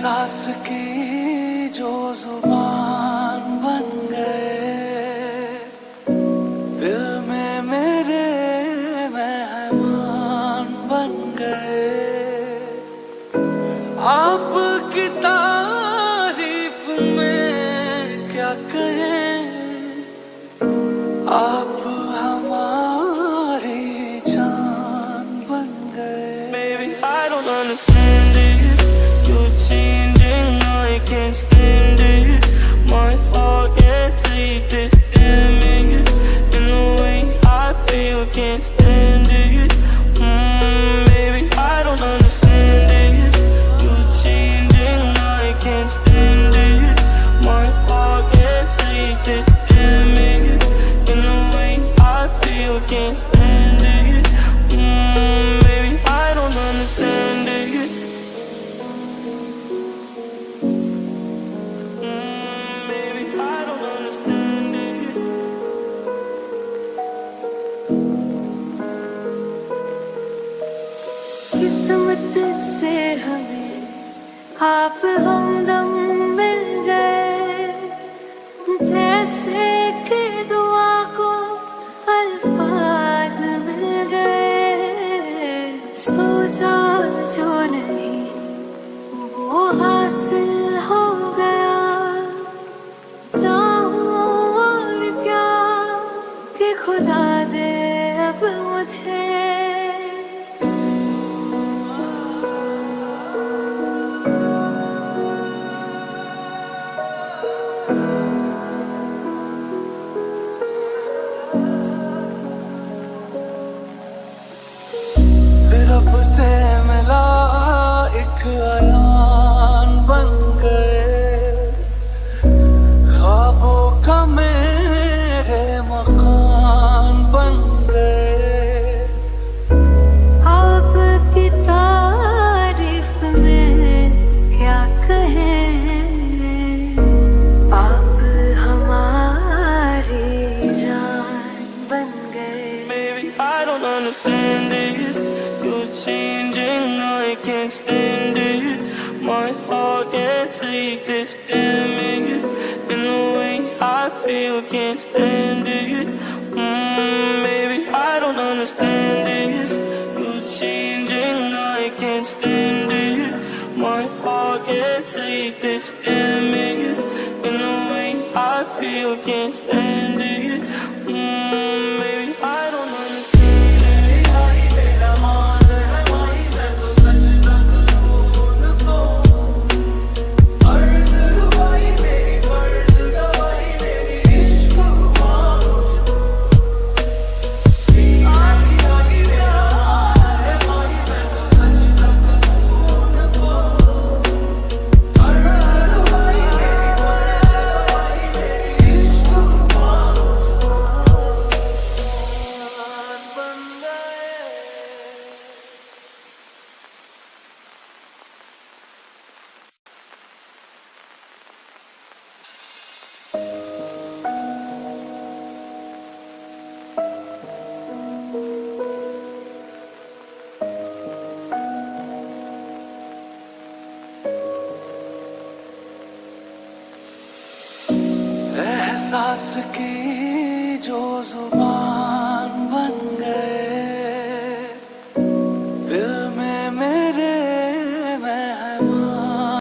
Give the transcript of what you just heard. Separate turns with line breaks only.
एहसास की जो जुबान बन गए, दिल में मेरे मेहमान बन गए। आपकी तारीफ में क्या कहें, आप हमारी जान बन गए।
Baby, I don't understand this. You're changing, I can't stand it. My heart can't take this damage. And the way I feel, can't stand it. Baby, I don't understand this. You're changing, I can't stand it. My heart can't take this damage. And the way I feel, can't stand it. Baby, I don't understand it. Baby, I don't understand it.
किस्मत से हमें आप हमदम मिल गए, जैसे कि दुआ को अल्फाज मिल गए। सोचा जो नहीं वो हासिल हो गया, चाहूं और क्या कि खुदा दे अब मुझे।
रब से मिला एक अयान बन गए, ख्वाबों का मेरे मकान बन गए।
आपकी तारीफ में क्या कहें, आप हमारी जान बन गए।
Baby, I don't understand this. You're changing, I can't stand it. My heart can't take this damage. And the way I feel, can't stand it. Baby, I don't understand this. You're changing, I can't stand it. My heart can't take this damage. And the way I feel, can't stand it. Baby, I don't understand it.
मेरा मान है वही, मैं तो सच तक को अर्ज रुबाई मेरी, फर्ज गवाही मेरी, इश्क हुआ मुझको। आही आही मेरा मान है वही, मैं तो सच तक को अर्ज रुबाई मेरी, फर्ज गवाही मेरी, इश्क हुआ मुझको। बन गए। एहसास की जो जुबान